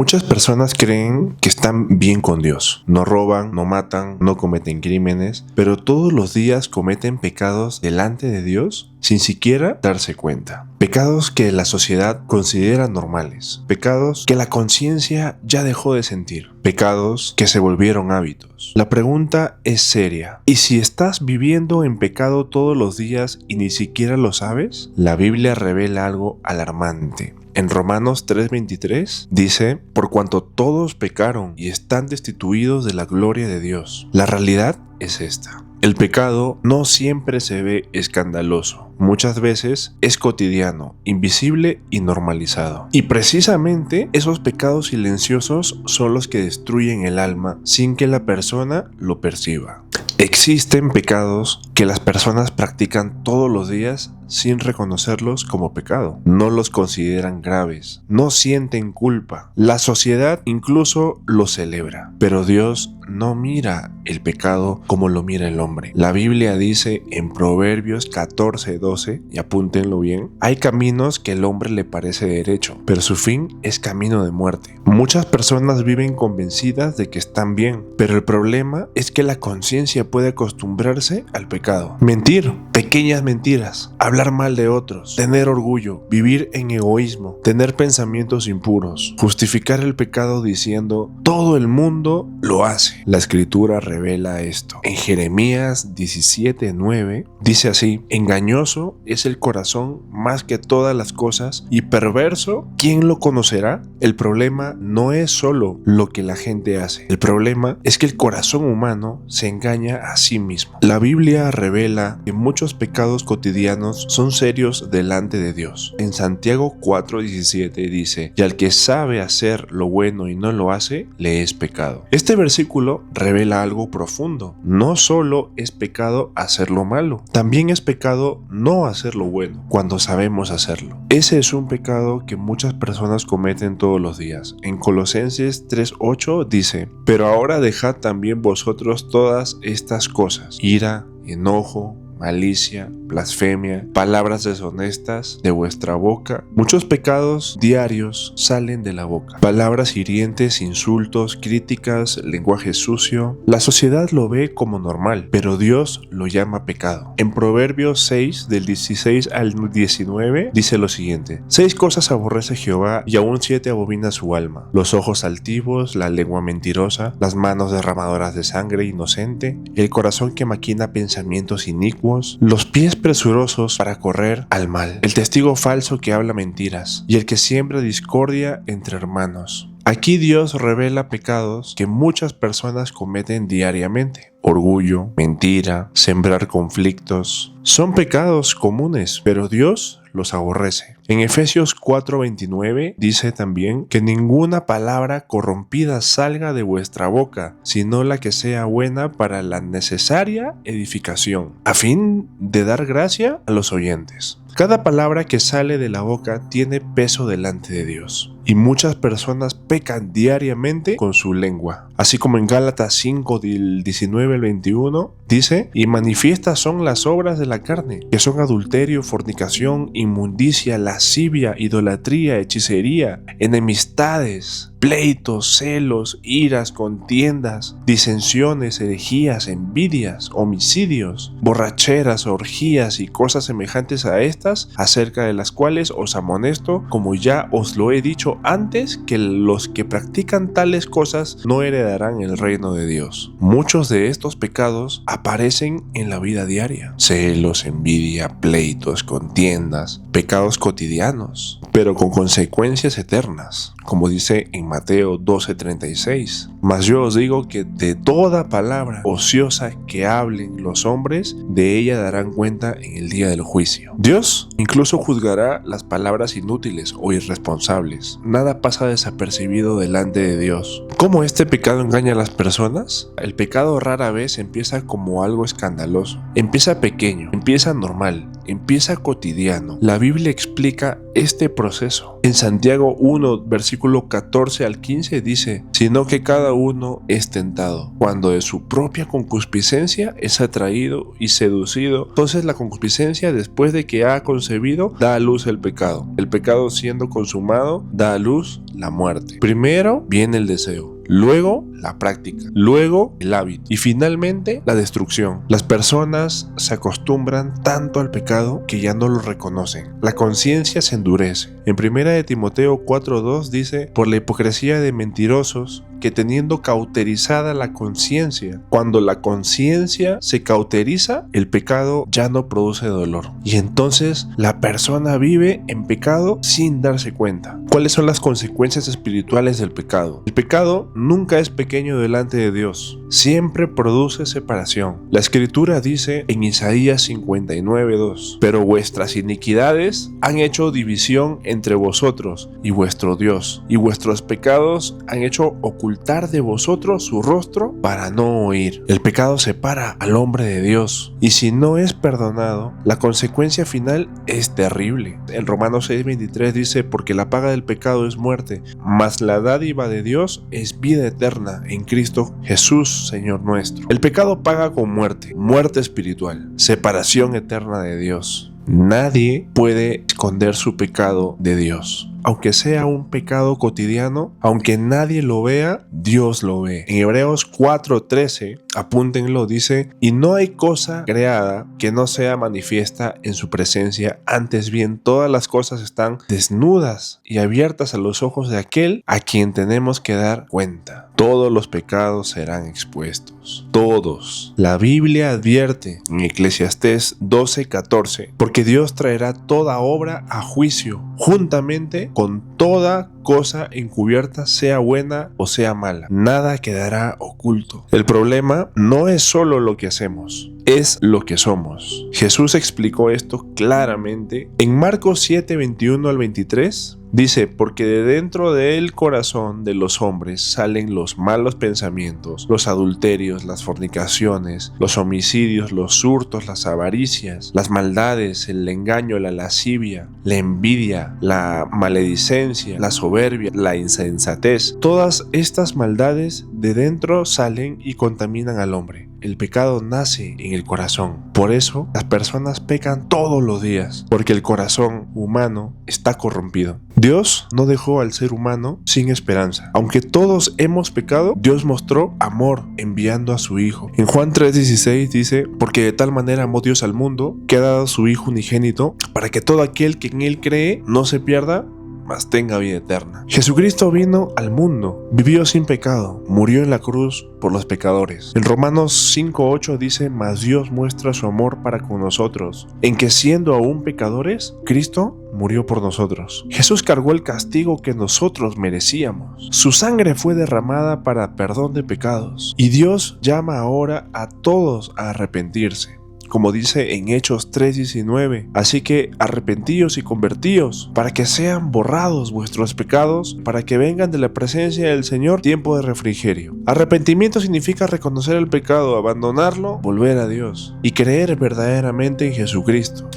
Muchas personas creen que están bien con Dios. No roban, no matan, no cometen crímenes, pero todos los días cometen pecados delante de Dios sin siquiera darse cuenta. Pecados que la sociedad considera normales. Pecados que la conciencia ya dejó de sentir. Pecados que se volvieron hábitos. La pregunta es seria. ¿Y si estás viviendo en pecado todos los días y ni siquiera lo sabes? La Biblia revela algo alarmante. En Romanos 3:23 dice, por cuanto todos pecaron y están destituidos de la gloria de Dios. La realidad es esta. El pecado no siempre se ve escandaloso. Muchas veces es cotidiano, invisible y normalizado. Y precisamente esos pecados silenciosos son los que destruyen el alma sin que la persona lo perciba. Existen pecados que las personas practican todos los días sin reconocerlos como pecado. No los consideran graves, no sienten culpa. La sociedad incluso lo celebra, pero Dios no mira el pecado como lo mira el hombre. La Biblia dice en Proverbios 14:12, y apúntenlo bien, hay caminos que el hombre le parece derecho, pero su fin es camino de muerte. Muchas personas viven convencidas de que están bien, pero el problema es que la conciencia puede acostumbrarse al pecado. Mentir, pequeñas mentiras, hablar mal de otros, tener orgullo, vivir en egoísmo, tener pensamientos impuros, justificar el pecado diciendo todo el mundo lo hace. La escritura revela esto. En Jeremías 17:9 dice así, engañoso es el corazón más que todas las cosas y perverso, ¿quién lo conocerá? El problema no es solo lo que la gente hace. El problema es que el corazón humano se engaña a sí mismo. La Biblia revela que muchos pecados cotidianos son serios delante de Dios. En Santiago 4:17 dice, y al que sabe hacer lo bueno y no lo hace, le es pecado. Este versículo revela algo profundo. No solo es pecado hacer lo malo, también es pecado no hacer lo bueno cuando sabemos hacerlo. Ese es un pecado que muchas personas cometen todos los días. En Colosenses 3:8 dice, pero ahora dejad también vosotros todas estas cosas, ira, enojo, malicia, blasfemia, palabras deshonestas de vuestra boca. Muchos pecados diarios salen de la boca. Palabras hirientes, insultos, críticas, lenguaje sucio. La sociedad lo ve como normal, pero Dios lo llama pecado. En Proverbios 6, del 16 al 19, dice lo siguiente. 6 cosas aborrece Jehová y aún 7 abomina su alma. Los ojos altivos, la lengua mentirosa, las manos derramadoras de sangre inocente, el corazón que maquina pensamientos inicuos, los pies presurosos para correr al mal, el testigo falso que habla mentiras y el que siembra discordia entre hermanos. Aquí Dios revela pecados que muchas personas cometen diariamente. Orgullo, mentira, sembrar conflictos. Son pecados comunes, pero Dios los aborrece. En Efesios 4:29 dice también que ninguna palabra corrompida salga de vuestra boca, sino la que sea buena para la necesaria edificación, a fin de dar gracia a los oyentes. Cada palabra que sale de la boca tiene peso delante de Dios. Y muchas personas pecan diariamente con su lengua. Así como en Gálatas 5, del 19 al 21, dice, y manifiestas son las obras de la carne, que son adulterio, fornicación, inmundicia, lascivia, idolatría, hechicería, enemistades, pleitos, celos, iras, contiendas, disensiones, herejías, envidias, homicidios, borracheras, orgías y cosas semejantes a estas, acerca de las cuales os amonesto, como ya os lo he dicho antes, que los que practican tales cosas no heredarán el reino de Dios. Muchos de estos pecados aparecen en la vida diaria. Celos, envidia, pleitos, contiendas, pecados cotidianos, pero con consecuencias eternas, como dice en Mateo 12:36. Mas yo os digo que de toda palabra ociosa que hablen los hombres, de ella darán cuenta en el día del juicio. Dios incluso juzgará las palabras inútiles o irresponsables. Nada pasa desapercibido delante de Dios. ¿Cómo este pecado engaña a las personas? El pecado rara vez empieza como algo escandaloso. Empieza pequeño, empieza normal, empieza cotidiano. La Biblia explica este proceso. En Santiago 1, versículo 14 al 15 dice: sino que cada uno es tentado cuando de su propia concupiscencia es atraído y seducido. Entonces la concupiscencia, después de que ha concebido, da a luz el pecado. El pecado, siendo consumado, da a luz la muerte. Primero viene el deseo, luego la práctica, luego el hábito y finalmente la destrucción. Las personas se acostumbran tanto al pecado que ya no lo reconocen. La conciencia se endurece. En 1 Timoteo 4:2 dice: por la hipocresía de mentirosos, que teniendo cauterizada la conciencia, cuando la conciencia se cauteriza, el pecado ya no produce dolor. Y entonces la persona vive en pecado sin darse cuenta. ¿Cuáles son las consecuencias espirituales del pecado? El pecado nunca es pequeño delante de Dios. Siempre produce separación. La Escritura dice en Isaías 59:2: pero vuestras iniquidades han hecho división entre vosotros y vuestro Dios, y vuestros pecados han hecho ocultar de vosotros su rostro para no oír. El pecado separa al hombre de Dios, y si no es perdonado, la consecuencia final es terrible. En Romanos 6:23 dice: porque la paga del pecado es muerte, mas la dádiva de Dios es vida eterna en Cristo Jesús, Señor nuestro. El pecado paga con muerte, muerte espiritual, separación eterna de Dios. Nadie puede esconder su pecado de Dios. Aunque sea un pecado cotidiano, aunque nadie lo vea, Dios lo ve. En Hebreos 4:13, apúntenlo, dice: y no hay cosa creada que no sea manifiesta en su presencia, antes bien todas las cosas están desnudas y abiertas a los ojos de aquel a quien tenemos que dar cuenta. Todos los pecados serán expuestos, todos. La Biblia advierte en Eclesiastés 12:14: porque Dios traerá toda obra a juicio, juntamente con toda cosa encubierta, sea buena o sea mala. Nada quedará oculto. El problema no es solo lo que hacemos, es lo que somos. Jesús explicó esto claramente en Marcos 7:21 al 23. Dice: porque de dentro del corazón de los hombres salen los malos pensamientos, los adulterios, las fornicaciones, los homicidios, los hurtos, las avaricias, las maldades, el engaño, la lascivia, la envidia, la maledicencia, la soberbia, la insensatez. Todas estas maldades de dentro salen y contaminan al hombre. El pecado nace en el corazón. Por eso las personas pecan todos los días, porque el corazón humano está corrompido. Dios no dejó al ser humano sin esperanza. Aunque todos hemos pecado, Dios mostró amor enviando a su Hijo. En Juan 3:16 dice: porque de tal manera amó Dios al mundo, que ha dado a su Hijo unigénito, para que todo aquel que en él cree no se pierda, mas tenga vida eterna. Jesucristo vino al mundo, vivió sin pecado, murió en la cruz por los pecadores. En Romanos 5:8 dice: mas Dios muestra su amor para con nosotros, en que siendo aún pecadores, Cristo murió por nosotros. Jesús cargó el castigo que nosotros merecíamos. Su sangre fue derramada para perdón de pecados. Y Dios llama ahora a todos a arrepentirse, como dice en Hechos 3:19. Así que arrepentíos y convertíos, para que sean borrados vuestros pecados, para que vengan de la presencia del Señor tiempo de refrigerio. Arrepentimiento significa reconocer el pecado, abandonarlo, volver a Dios y creer verdaderamente en Jesucristo.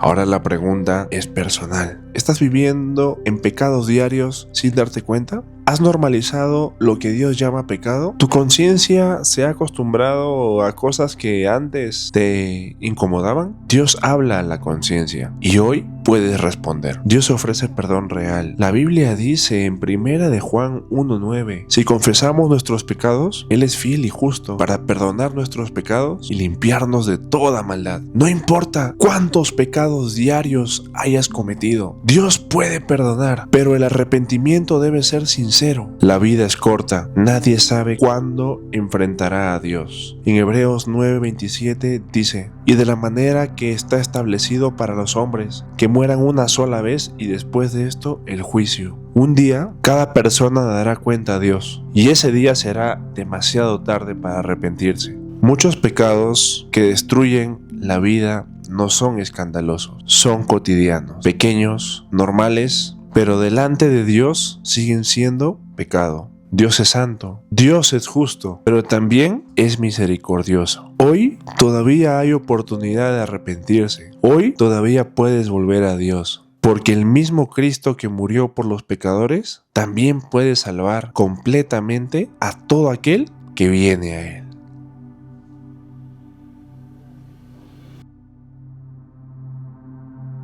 Ahora la pregunta es personal. ¿Estás viviendo en pecados diarios sin darte cuenta? ¿Has normalizado lo que Dios llama pecado? ¿Tu conciencia se ha acostumbrado a cosas que antes te incomodaban? Dios habla a la conciencia y hoy puedes responder. Dios ofrece perdón real. La Biblia dice en 1 de Juan 1:9: si confesamos nuestros pecados, Él es fiel y justo para perdonar nuestros pecados y limpiarnos de toda maldad. No importa cuántos pecados diarios hayas cometido, Dios puede perdonar, pero el arrepentimiento debe ser sincero. La vida es corta, nadie sabe cuándo enfrentará a Dios. En Hebreos 9:27 dice: y de la manera que está establecido para los hombres, que mueran una sola vez y después de esto el juicio. Un día cada persona dará cuenta a Dios, y ese día será demasiado tarde para arrepentirse. Muchos pecados que destruyen la vida no son escandalosos, son cotidianos, pequeños, normales, pero delante de Dios siguen siendo pecado. Dios es santo, Dios es justo, pero también es misericordioso. Hoy todavía hay oportunidad de arrepentirse. Hoy todavía puedes volver a Dios. Porque el mismo Cristo que murió por los pecadores también puede salvar completamente a todo aquel que viene a Él.